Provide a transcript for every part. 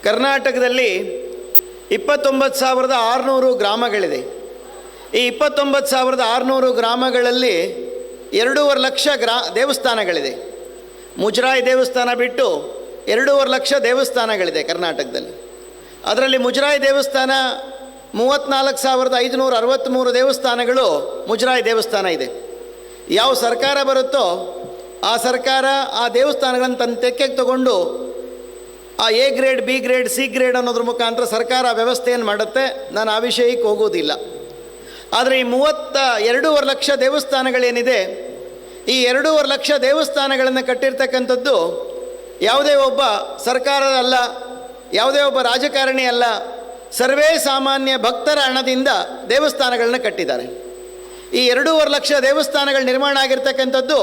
ಕರ್ನಾಟಕದಲ್ಲಿ 29,600 ಗ್ರಾಮಗಳಿದೆ. ಈ 29,600 ಗ್ರಾಮಗಳಲ್ಲಿ 2.5 ಲಕ್ಷ ದೇವಸ್ಥಾನಗಳಿದೆ. ಮುಜರಾಯಿ ದೇವಸ್ಥಾನ ಬಿಟ್ಟು 2.5 ಲಕ್ಷ ದೇವಸ್ಥಾನಗಳಿದೆ ಕರ್ನಾಟಕದಲ್ಲಿ. ಅದರಲ್ಲಿ ಮುಜರಾಯಿ ದೇವಸ್ಥಾನ 34,563 ದೇವಸ್ಥಾನಗಳು ಮುಜರಾಯಿ ದೇವಸ್ಥಾನ ಇದೆ. ಯಾವ ಸರ್ಕಾರ ಬರುತ್ತೋ ಆ ಸರ್ಕಾರ ಆ ದೇವಸ್ಥಾನಗಳನ್ನು ತನ್ನ ತೆಕ್ಕೆಗೆ ತಗೊಂಡು ಆ A grade, B grade, C grade ಅನ್ನೋದ್ರ ಮುಖಾಂತರ ಸರ್ಕಾರ ವ್ಯವಸ್ಥೆಯನ್ನು ಮಾಡುತ್ತೆ. ನಾನು ಆ ವಿಷಯಕ್ಕೆ ಹೋಗೋದಿಲ್ಲ. ಆದರೆ ಈ 2.5 ಲಕ್ಷ ದೇವಸ್ಥಾನಗಳೇನಿದೆ, ಈ 2.5 ಲಕ್ಷ ದೇವಸ್ಥಾನಗಳನ್ನು ಕಟ್ಟಿರ್ತಕ್ಕಂಥದ್ದು ಯಾವುದೇ ಒಬ್ಬ ಸರ್ಕಾರದ ಅಲ್ಲ, ಯಾವುದೇ ಒಬ್ಬ ರಾಜಕಾರಣಿ ಅಲ್ಲ, ಸರ್ವೇ ಸಾಮಾನ್ಯ ಭಕ್ತರ ಹಣದಿಂದ ದೇವಸ್ಥಾನಗಳನ್ನ ಕಟ್ಟಿದ್ದಾರೆ. ಈ 2.5 ಲಕ್ಷ ದೇವಸ್ಥಾನಗಳು ನಿರ್ಮಾಣ ಆಗಿರ್ತಕ್ಕಂಥದ್ದು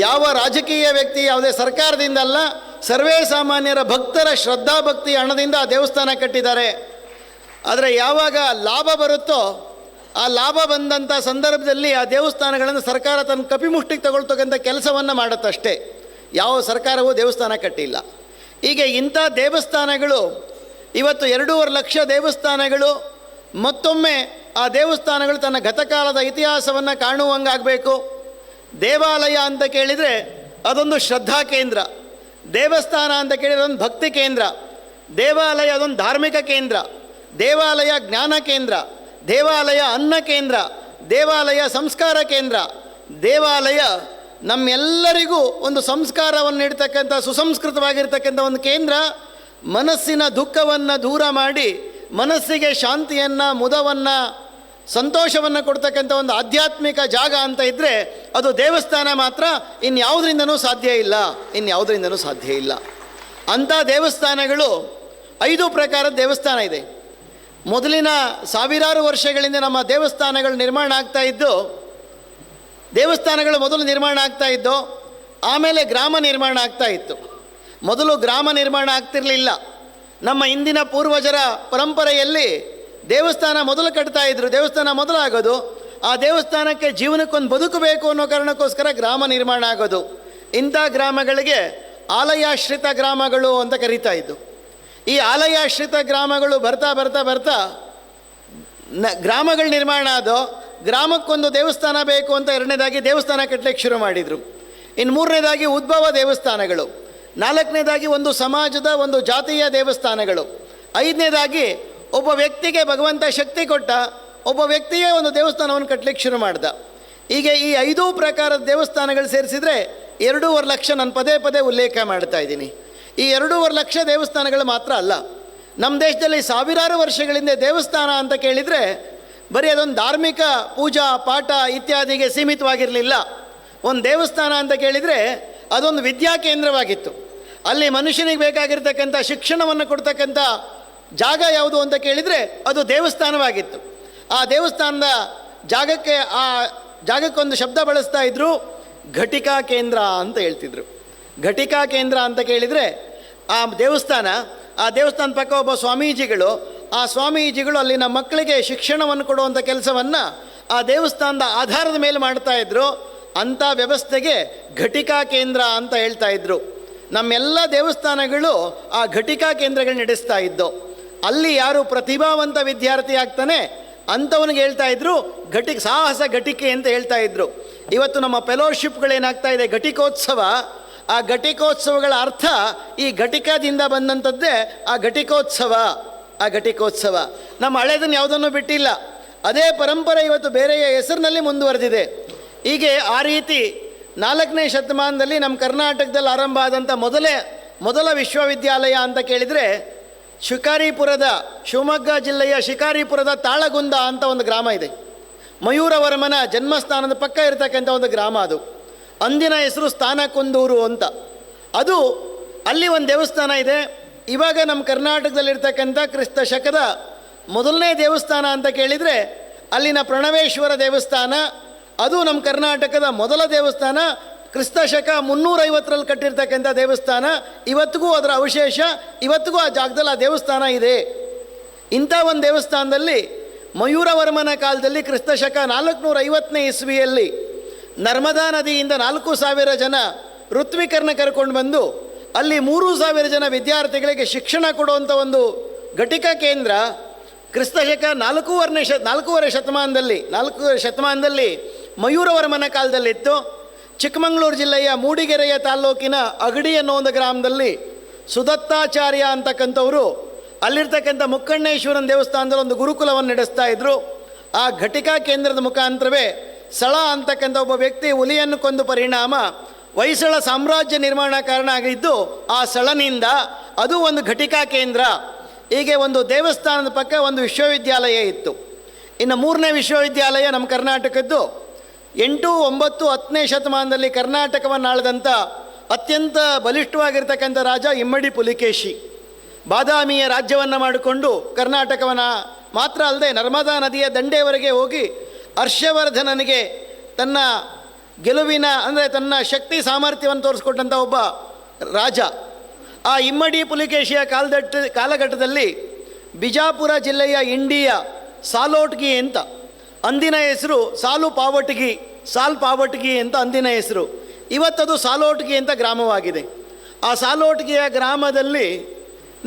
ಯಾವ ರಾಜಕೀಯ ವ್ಯಕ್ತಿ, ಯಾವುದೇ ಸರ್ಕಾರದಿಂದ ಅಲ್ಲ, ಸರ್ವೇ ಸಾಮಾನ್ಯರ ಭಕ್ತರ ಶ್ರದ್ಧಾಭಕ್ತಿ ಹಣದಿಂದ ಆ ದೇವಸ್ಥಾನ ಕಟ್ಟಿದ್ದಾರೆ. ಆದರೆ ಯಾವಾಗ ಲಾಭ ಬರುತ್ತೋ ಆ ಲಾಭ ಬಂದಂಥ ಸಂದರ್ಭದಲ್ಲಿ ಆ ದೇವಸ್ಥಾನಗಳನ್ನು ಸರ್ಕಾರ ತನ್ನ ಕಪಿಮುಷ್ಟಿಗೆ ತಗೊಳ್ತಕ್ಕಂಥ ಕೆಲಸವನ್ನು ಮಾಡುತ್ತಷ್ಟೇ. ಯಾವ ಸರ್ಕಾರವೂ ದೇವಸ್ಥಾನ ಕಟ್ಟಿಲ್ಲ. ಹೀಗೆ ಇಂಥ ದೇವಸ್ಥಾನಗಳು ಇವತ್ತು 2.5 ಲಕ್ಷ ದೇವಸ್ಥಾನಗಳು ಮತ್ತೊಮ್ಮೆ ಆ ದೇವಸ್ಥಾನಗಳು ತನ್ನ ಗತಕಾಲದ ಇತಿಹಾಸವನ್ನು ಕಾಣುವಂಗಾಗಬೇಕು. ದೇವಾಲಯ ಅಂತ ಕೇಳಿದರೆ ಅದೊಂದು ಶ್ರದ್ಧಾ ಕೇಂದ್ರ, ದೇವಸ್ಥಾನ ಅಂತ ಕೇಳಿದರೆ ಅದೊಂದು ಭಕ್ತಿ ಕೇಂದ್ರ, ದೇವಾಲಯ ಅದೊಂದು ಧಾರ್ಮಿಕ ಕೇಂದ್ರ, ದೇವಾಲಯ ಜ್ಞಾನ ಕೇಂದ್ರ, ದೇವಾಲಯ ಅನ್ನ ಕೇಂದ್ರ, ದೇವಾಲಯ ಸಂಸ್ಕಾರ ಕೇಂದ್ರ, ದೇವಾಲಯ ನಮ್ಮೆಲ್ಲರಿಗೂ ಒಂದು ಸಂಸ್ಕಾರವನ್ನು ನೀಡ್ತಕ್ಕಂಥ ಸುಸಂಸ್ಕೃತವಾಗಿರ್ತಕ್ಕಂಥ ಒಂದು ಕೇಂದ್ರ. ಮನಸ್ಸಿನ ದುಃಖವನ್ನು ದೂರ ಮಾಡಿ ಮನಸ್ಸಿಗೆ ಶಾಂತಿಯನ್ನು, ಮುದವನ್ನು, ಸಂತೋಷವನ್ನು ಕೊಡ್ತಕ್ಕಂಥ ಒಂದು ಆಧ್ಯಾತ್ಮಿಕ ಜಾಗ ಅಂತ ಇದ್ದರೆ ಅದು ದೇವಸ್ಥಾನ ಮಾತ್ರ. ಇನ್ಯಾವುದರಿಂದನೂ ಸಾಧ್ಯ ಇಲ್ಲ, ಇನ್ಯಾವುದರಿಂದನೂ ಸಾಧ್ಯ ಇಲ್ಲ. ಅಂಥ ದೇವಸ್ಥಾನಗಳು 5 ಪ್ರಕಾರದ ದೇವಸ್ಥಾನ ಇದೆ. ಮೊದಲಿನ ಸಾವಿರಾರು ವರ್ಷಗಳಿಂದ ನಮ್ಮ ದೇವಸ್ಥಾನಗಳು ನಿರ್ಮಾಣ ಆಗ್ತಾ ಇದ್ದು, ದೇವಸ್ಥಾನಗಳು ಮೊದಲು ನಿರ್ಮಾಣ ಆಗ್ತಾ ಇದ್ದು, ಆಮೇಲೆ ಗ್ರಾಮ ನಿರ್ಮಾಣ ಆಗ್ತಾ ಇತ್ತು. ಮೊದಲು ಗ್ರಾಮ ನಿರ್ಮಾಣ ಆಗ್ತಿರಲಿಲ್ಲ. ನಮ್ಮ ಇಂದಿನ ಪೂರ್ವಜರ ಪರಂಪರೆಯಲ್ಲಿ ದೇವಸ್ಥಾನ ಮೊದಲು ಕಟ್ತಾ ಇದ್ರು. ದೇವಸ್ಥಾನ ಮೊದಲಾಗೋದು, ಆ ದೇವಸ್ಥಾನಕ್ಕೆ ಜೀವನಕ್ಕೊಂದು ಬದುಕಬೇಕು ಅನ್ನೋ ಕಾರಣಕ್ಕೋಸ್ಕರ ಗ್ರಾಮ ನಿರ್ಮಾಣ ಆಗೋದು. ಇಂಥ ಗ್ರಾಮಗಳಿಗೆ ಆಲಯಾಶ್ರಿತ ಗ್ರಾಮಗಳು ಅಂತ ಕರೀತಾ ಇದ್ದು. ಈ ಆಲಯಾಶ್ರಿತ ಗ್ರಾಮಗಳು ಬರ್ತಾ ಬರ್ತಾ ಬರ್ತಾ ಗ್ರಾಮಗಳು ನಿರ್ಮಾಣ ಆದೋ, ಗ್ರಾಮಕ್ಕೊಂದು ದೇವಸ್ಥಾನ ಬೇಕು ಅಂತ 2ನೇದಾಗಿ ದೇವಸ್ಥಾನ ಕಟ್ಟಲಿಕ್ಕೆ ಶುರು ಮಾಡಿದರು. ಇನ್ನು 3ನೇದಾಗಿ ಉದ್ಭವ ದೇವಸ್ಥಾನಗಳು, 4ನೇದಾಗಿ ಒಂದು ಸಮಾಜದ ಒಂದು ಜಾತಿಯ ದೇವಸ್ಥಾನಗಳು, 5ನೇದಾಗಿ ಒಬ್ಬ ವ್ಯಕ್ತಿಗೆ ಭಗವಂತ ಶಕ್ತಿ ಕೊಟ್ಟ, ಒಬ್ಬ ವ್ಯಕ್ತಿಯೇ ಒಂದು ದೇವಸ್ಥಾನವನ್ನು ಕಟ್ಟಲಿಕ್ಕೆ ಶುರು ಮಾಡ್ದ. ಹೀಗೆ ಈ 5 ಪ್ರಕಾರದ ದೇವಸ್ಥಾನಗಳು ಸೇರಿಸಿದರೆ 2.5 ಲಕ್ಷ ನಾನು ಪದೇ ಪದೇ ಉಲ್ಲೇಖ ಮಾಡ್ತಾ ಇದ್ದೀನಿ. ಈ 2.5 ಲಕ್ಷ ದೇವಸ್ಥಾನಗಳು ಮಾತ್ರ ಅಲ್ಲ, ನಮ್ಮ ದೇಶದಲ್ಲಿ ಸಾವಿರಾರು ವರ್ಷಗಳಿಂದ ದೇವಸ್ಥಾನ ಅಂತ ಕೇಳಿದರೆ ಬರೀ ಅದೊಂದು ಧಾರ್ಮಿಕ ಪೂಜಾ ಪಾಠ ಇತ್ಯಾದಿಗೆ ಸೀಮಿತವಾಗಿರಲಿಲ್ಲ. ಒಂದು ದೇವಸ್ಥಾನ ಅಂತ ಕೇಳಿದರೆ ಅದೊಂದು ವಿದ್ಯಾ ಕೇಂದ್ರವಾಗಿತ್ತು. ಅಲ್ಲಿ ಮನುಷ್ಯನಿಗೆ ಬೇಕಾಗಿರ್ತಕ್ಕಂಥ ಶಿಕ್ಷಣವನ್ನು ಕೊಡ್ತಕ್ಕಂಥ ಜಾಗ ಯಾವುದು ಅಂತ ಕೇಳಿದರೆ ಅದು ದೇವಸ್ಥಾನವಾಗಿತ್ತು. ಆ ದೇವಸ್ಥಾನದ ಜಾಗಕ್ಕೊಂದು ಶಬ್ದ ಬಳಸ್ತಾ ಇದ್ದರು, ಘಟಿಕಾ ಕೇಂದ್ರ ಅಂತ ಹೇಳ್ತಿದ್ರು. ಘಟಿಕಾ ಕೇಂದ್ರ ಅಂತ ಕೇಳಿದರೆ ಆ ದೇವಸ್ಥಾನದ ಪಕ್ಕ ಒಬ್ಬ ಸ್ವಾಮೀಜಿಗಳು, ಆ ಸ್ವಾಮೀಜಿಗಳು ಅಲ್ಲಿನ ಮಕ್ಕಳಿಗೆ ಶಿಕ್ಷಣವನ್ನು ಕೊಡುವಂಥ ಕೆಲಸವನ್ನು ಆ ದೇವಸ್ಥಾನದ ಆಧಾರದ ಮೇಲೆ ಮಾಡ್ತಾಯಿದ್ರು. ಅಂಥ ವ್ಯವಸ್ಥೆಗೆ ಘಟಿಕಾ ಕೇಂದ್ರ ಅಂತ ಹೇಳ್ತಾ ಇದ್ದರು. ನಮ್ಮೆಲ್ಲ ದೇವಸ್ಥಾನಗಳು ಆ ಘಟಿಕಾ ಕೇಂದ್ರಗಳು ನಡೆಸ್ತಾ ಇದ್ದು. ಅಲ್ಲಿ ಯಾರು ಪ್ರತಿಭಾವಂತ ವಿದ್ಯಾರ್ಥಿ ಆಗ್ತಾನೆ ಅಂಥವನಿಗೆ ಹೇಳ್ತಾ ಇದ್ರು ಸಾಹಸ ಘಟಿಕೆ ಅಂತ ಹೇಳ್ತಾ ಇದ್ರು. ಇವತ್ತು ನಮ್ಮ ಫೆಲೋಶಿಪ್ಗಳೇನಾಗ್ತಾ ಇದೆ, ಘಟಿಕೋತ್ಸವ. ಆ ಘಟಿಕೋತ್ಸವಗಳ ಅರ್ಥ ಈ ಘಟಿಕಾದಿಂದ ಬಂದಂಥದ್ದೇ ಆ ಘಟಿಕೋತ್ಸವ. ನಮ್ಮ ಹಳೆದನ್ನು ಯಾವುದನ್ನು ಬಿಟ್ಟಿಲ್ಲ. ಅದೇ ಪರಂಪರೆ ಇವತ್ತು ಬೇರೆಯ ಹೆಸರಿನಲ್ಲಿ ಮುಂದುವರೆದಿದೆ. ಹೀಗೆ ಆ ರೀತಿ 4ನೇ ಶತಮಾನದಲ್ಲಿ ನಮ್ಮ ಕರ್ನಾಟಕದಲ್ಲಿ ಆರಂಭ ಆದಂಥ ಮೊದಲ ವಿಶ್ವವಿದ್ಯಾಲಯ ಅಂತ ಕೇಳಿದರೆ ಶಿವಮೊಗ್ಗ ಜಿಲ್ಲೆಯ ಶಿಕಾರಿಪುರದ ತಾಳಗುಂದ ಅಂತ ಒಂದು ಗ್ರಾಮ ಇದೆ. ಮಯೂರವರ್ಮನ ಜನ್ಮಸ್ಥಾನದ ಪಕ್ಕ ಇರತಕ್ಕಂಥ ಒಂದು ಗ್ರಾಮ ಅದು. ಅಂದಿನ ಹೆಸರು ಸ್ಥಾನಕುಂದೂರು ಅಂತ. ಅಲ್ಲಿ ಒಂದು ದೇವಸ್ಥಾನ ಇದೆ. ಇವಾಗ ನಮ್ಮ ಕರ್ನಾಟಕದಲ್ಲಿರ್ತಕ್ಕಂಥ ಕ್ರಿಸ್ತ ಶಕದ ಮೊದಲನೇ ದೇವಸ್ಥಾನ ಅಂತ ಕೇಳಿದರೆ ಅಲ್ಲಿನ ಪ್ರಣವೇಶ್ವರ ದೇವಸ್ಥಾನ. ಅದು ನಮ್ಮ ಕರ್ನಾಟಕದ ಮೊದಲ ದೇವಸ್ಥಾನ. ಕ್ರಿಸ್ತ ಶಕ 350ರಲ್ಲಿ ಕಟ್ಟಿರ್ತಕ್ಕಂಥ ದೇವಸ್ಥಾನ. ಇವತ್ತಿಗೂ ಅದರ ಅವಶೇಷ, ಇವತ್ತಿಗೂ ಆ ಜಾಗದಲ್ಲಿ ಆ ದೇವಸ್ಥಾನ ಇದೆ. ಇಂಥ ಒಂದು ದೇವಸ್ಥಾನದಲ್ಲಿ ಮಯೂರವರ್ಮನ ಕಾಲದಲ್ಲಿ ಕ್ರಿಸ್ತ ಶಕ 450ನೇ ಇಸ್ವಿಯಲ್ಲಿ ನರ್ಮದಾ ನದಿಯಿಂದ 4,000 ಜನ ಋತ್ವಿಕರನ್ನ ಕರ್ಕೊಂಡು ಬಂದು ಅಲ್ಲಿ 3,000 ಜನ ವಿದ್ಯಾರ್ಥಿಗಳಿಗೆ ಶಿಕ್ಷಣ ಕೊಡುವಂಥ ಒಂದು ಘಟಿಕಾ ಕೇಂದ್ರ ಕ್ರಿಸ್ತಶಕ ನಾಲ್ಕೂವರೆ ಶತಮಾನದಲ್ಲಿ ಮಯೂರವರ್ಮನ ಕಾಲದಲ್ಲಿತ್ತು. ಚಿಕ್ಕಮಗಳೂರು ಜಿಲ್ಲೆಯ ಮೂಡಿಗೆರೆಯ ತಾಲ್ಲೂಕಿನ ಅಗಡಿ ಅನ್ನೋ ಒಂದು ಗ್ರಾಮದಲ್ಲಿ ಸುದತ್ತಾಚಾರ್ಯ ಅಂತಕ್ಕಂಥವರು ಅಲ್ಲಿರ್ತಕ್ಕಂಥ ಮುಕ್ಕಣ್ಣೇಶ್ವರನ ದೇವಸ್ಥಾನದಲ್ಲಿ ಒಂದು ಗುರುಕುಲವನ್ನು ನಡೆಸ್ತಾ ಇದ್ದರು. ಆ ಘಟಿಕಾ ಕೇಂದ್ರದ ಮುಖಾಂತರವೇ ಸಳ ಅಂತಕ್ಕಂಥ ಒಬ್ಬ ವ್ಯಕ್ತಿ ಹುಲಿಯನ್ನು ಕೊಂದು ಪರಿಣಾಮ ಹೊಯ್ಸಳ ಸಾಮ್ರಾಜ್ಯ ನಿರ್ಮಾಣ ಕಾರಣ ಆಗಿದ್ದು ಆ ಸಳನಿಂದ ಅದು ಒಂದು ಘಟಿಕಾ ಕೇಂದ್ರ. ಹೀಗೆ ಒಂದು ದೇವಸ್ಥಾನದ ಪಕ್ಕ ಒಂದು ವಿಶ್ವವಿದ್ಯಾಲಯ ಇತ್ತು. ಇನ್ನು 3ನೇ ವಿಶ್ವವಿದ್ಯಾಲಯ ನಮ್ಮ ಕರ್ನಾಟಕದ್ದು 8, 9, 10ನೇ ಶತಮಾನದಲ್ಲಿ ಕರ್ನಾಟಕವನ್ನು ಆಳಿದಂಥ ಅತ್ಯಂತ ಬಲಿಷ್ಠವಾಗಿರ್ತಕ್ಕಂಥ ರಾಜ ಇಮ್ಮಡಿ ಪುಲಿಕೇಶಿ ಬಾದಾಮಿಯ ರಾಜ್ಯವನ್ನು ಮಾಡಿಕೊಂಡು ಕರ್ನಾಟಕವನ್ನು ಮಾತ್ರ ಅಲ್ಲದೆ ನರ್ಮದಾ ನದಿಯ ದಂಡೆಯವರೆಗೆ ಹೋಗಿ ಹರ್ಷವರ್ಧನನಿಗೆ ತನ್ನ ಗೆಲುವಿನ ಅಂದರೆ ತನ್ನ ಶಕ್ತಿ ಸಾಮರ್ಥ್ಯವನ್ನು ತೋರಿಸ್ಕೊಟ್ಟಂಥ ಒಬ್ಬ ರಾಜ. ಆ ಇಮ್ಮಡಿ ಪುಲಿಕೇಶಿಯ ಕಾಲಘಟ್ಟದಲ್ಲಿ ಬಿಜಾಪುರ ಜಿಲ್ಲೆಯ ಇಂಡಿಯ ಸಾಲೋಟ್ಗಿ ಅಂತ ಅಂದಿನ ಹೆಸರು ಸಾಲ್ ಪಾವಟಗಿ ಅಂತ ಅಂದಿನ ಹೆಸರು. ಇವತ್ತದು ಸಾಲೋಟ್ಗಿ ಅಂತ ಗ್ರಾಮವಾಗಿದೆ. ಆ ಸಾಲೋಟ್ಗಿಯ ಗ್ರಾಮದಲ್ಲಿ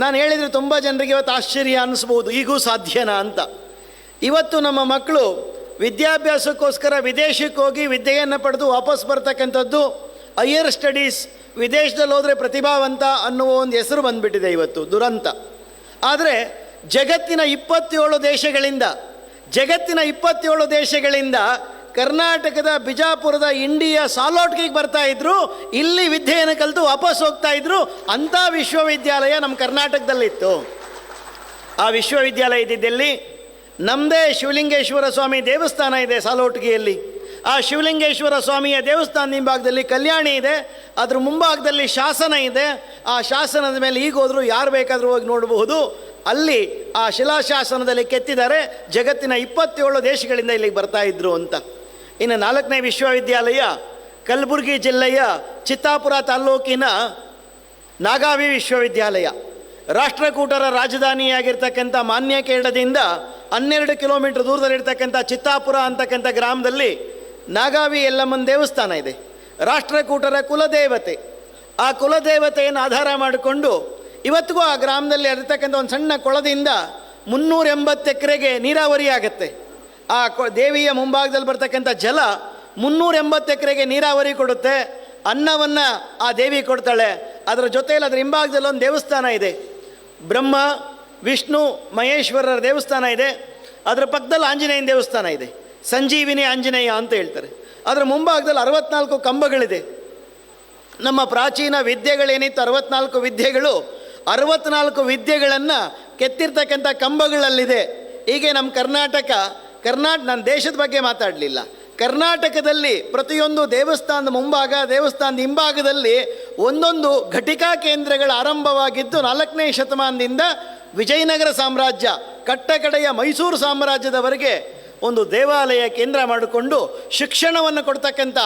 ನಾನು ಹೇಳಿದರೆ ತುಂಬ ಜನರಿಗೆ ಇವತ್ತು ಆಶ್ಚರ್ಯ ಅನ್ನಿಸ್ಬೋದು, ಈಗೂ ಸಾಧ್ಯನಾ ಅಂತ. ಇವತ್ತು ನಮ್ಮ ಮಕ್ಕಳು ವಿದ್ಯಾಭ್ಯಾಸಕ್ಕೋಸ್ಕರ ವಿದೇಶಕ್ಕೆ ಹೋಗಿ ವಿದ್ಯೆಯನ್ನು ಪಡೆದು ವಾಪಸ್ ಬರ್ತಕ್ಕಂಥದ್ದು ಹೈಯರ್ ಸ್ಟಡೀಸ್, ವಿದೇಶದಲ್ಲಿ ಹೋದರೆ ಪ್ರತಿಭಾವಂತ ಅನ್ನುವ ಒಂದು ಹೆಸರು ಬಂದುಬಿಟ್ಟಿದೆ ಇವತ್ತು, ದುರಂತ. ಆದರೆ ಜಗತ್ತಿನ 27 ದೇಶಗಳಿಂದ ಕರ್ನಾಟಕದ ಬಿಜಾಪುರದ ಇಂಡಿಯ ಸಾಲೋಟ್ಗಿಗೆ ಬರ್ತಾಯಿದ್ರು, ಇಲ್ಲಿ ವಿದ್ಯೆಯನ್ನು ಕಲಿತು ವಾಪಸ್ ಹೋಗ್ತಾಯಿದ್ರು. ಅಂಥ ವಿಶ್ವವಿದ್ಯಾಲಯ ನಮ್ಮ ಕರ್ನಾಟಕದಲ್ಲಿತ್ತು. ಆ ವಿಶ್ವವಿದ್ಯಾಲಯ ಇದ್ದಿದ್ದಲ್ಲಿ ನಮ್ಮದೇ ಶಿವಲಿಂಗೇಶ್ವರ ಸ್ವಾಮಿ ದೇವಸ್ಥಾನ ಇದೆ ಸಾಲೋಟ್ಗಿಯಲ್ಲಿ. ಆ ಶಿವಲಿಂಗೇಶ್ವರ ಸ್ವಾಮಿಯ ದೇವಸ್ಥಾನದ ಹಿಂಭಾಗದಲ್ಲಿ ಕಲ್ಯಾಣಿ ಇದೆ, ಅದ್ರ ಮುಂಭಾಗದಲ್ಲಿ ಶಾಸನ ಇದೆ. ಆ ಶಾಸನದ ಮೇಲೆ ಈಗ ಹೋದರೂ ಯಾರು ಬೇಕಾದರೂ ಹೋಗಿ ನೋಡಬಹುದು. ಅಲ್ಲಿ ಆ ಶಿಲಾಶಾಸನದಲ್ಲಿ ಕೆತ್ತಿದ್ದಾರೆ ಜಗತ್ತಿನ 27 ದೇಶಗಳಿಂದ ಇಲ್ಲಿಗೆ ಬರ್ತಾಯಿದ್ರು ಅಂತ. ಇನ್ನು 4ನೇ ವಿಶ್ವವಿದ್ಯಾಲಯ ಕಲಬುರಗಿ ಜಿಲ್ಲೆಯ ಚಿತ್ತಾಪುರ ತಾಲ್ಲೂಕಿನ ನಾಗಾವಿ ವಿಶ್ವವಿದ್ಯಾಲಯ. ರಾಷ್ಟ್ರಕೂಟರ ರಾಜಧಾನಿಯಾಗಿರ್ತಕ್ಕಂಥ ಮಾನ್ಯಕೇಡದಿಂದ 12 ಕಿಲೋಮೀಟರ್ ದೂರದಲ್ಲಿರ್ತಕ್ಕಂಥ ಚಿತ್ತಾಪುರ ಅಂತಕ್ಕಂಥ ಗ್ರಾಮದಲ್ಲಿ ನಾಗಾವಿ ಎಲ್ಲಮ್ಮನ ದೇವಸ್ಥಾನ ಇದೆ. ರಾಷ್ಟ್ರಕೂಟರ ಕುಲದೇವತೆ. ಆ ಕುಲದೇವತೆಯನ್ನು ಆಧಾರ ಮಾಡಿಕೊಂಡು ಇವತ್ತಿಗೂ ಆ ಗ್ರಾಮದಲ್ಲಿ ಇರತಕ್ಕಂಥ ಒಂದು ಸಣ್ಣ ಕೊಳದಿಂದ 380 ಎಕರೆಗೆ ನೀರಾವರಿ ಆಗುತ್ತೆ. ಆ ದೇವಿಯ ಮುಂಭಾಗದಲ್ಲಿ ಬರ್ತಕ್ಕಂಥ ಜಲ 380 ಎಕರೆಗೆ ನೀರಾವರಿ ಕೊಡುತ್ತೆ. ಅನ್ನವನ್ನು ಆ ದೇವಿ ಕೊಡ್ತಾಳೆ. ಅದರ ಜೊತೆಯಲ್ಲಿ ಅದರ ಹಿಂಭಾಗದಲ್ಲಿ ಒಂದು ದೇವಸ್ಥಾನ ಇದೆ, ಬ್ರಹ್ಮ ವಿಷ್ಣು ಮಹೇಶ್ವರರ ದೇವಸ್ಥಾನ ಇದೆ. ಅದರ ಪಕ್ಕದಲ್ಲಿ ಆಂಜನೇಯನ ದೇವಸ್ಥಾನ ಇದೆ, ಸಂಜೀವಿನಿ ಆಂಜನೇಯ ಅಂತ ಹೇಳ್ತಾರೆ. ಅದರ ಮುಂಭಾಗದಲ್ಲಿ 64 ಕಂಬಗಳಿದೆ. ನಮ್ಮ ಪ್ರಾಚೀನ ವಿದ್ಯೆಗಳೇನಿತ್ತು 64 ವಿದ್ಯೆಗಳು, 64 ವಿದ್ಯೆಗಳನ್ನು ಕೆತ್ತಿರ್ತಕ್ಕಂಥ ಕಂಬಗಳಲ್ಲಿದೆ. ಹೀಗೆ ನಮ್ಮ ಕರ್ನಾಟಕ ನಾನು ದೇಶದ ಬಗ್ಗೆ ಮಾತಾಡಲಿಲ್ಲ. ಕರ್ನಾಟಕದಲ್ಲಿ ಪ್ರತಿಯೊಂದು ದೇವಸ್ಥಾನದ ಮುಂಭಾಗ, ದೇವಸ್ಥಾನದ ಹಿಂಭಾಗದಲ್ಲಿ ಒಂದೊಂದು ಘಟಿಕಾ ಕೇಂದ್ರಗಳ ಆರಂಭವಾಗಿದ್ದು 4ನೇ ಶತಮಾನದಿಂದ ವಿಜಯನಗರ ಸಾಮ್ರಾಜ್ಯ ಕಟ್ಟಕಡೆಯ ಮೈಸೂರು ಸಾಮ್ರಾಜ್ಯದವರೆಗೆ ಒಂದು ದೇವಾಲಯ ಕೇಂದ್ರ ಮಾಡಿಕೊಂಡು ಶಿಕ್ಷಣವನ್ನು ಕೊಡ್ತಕ್ಕಂಥ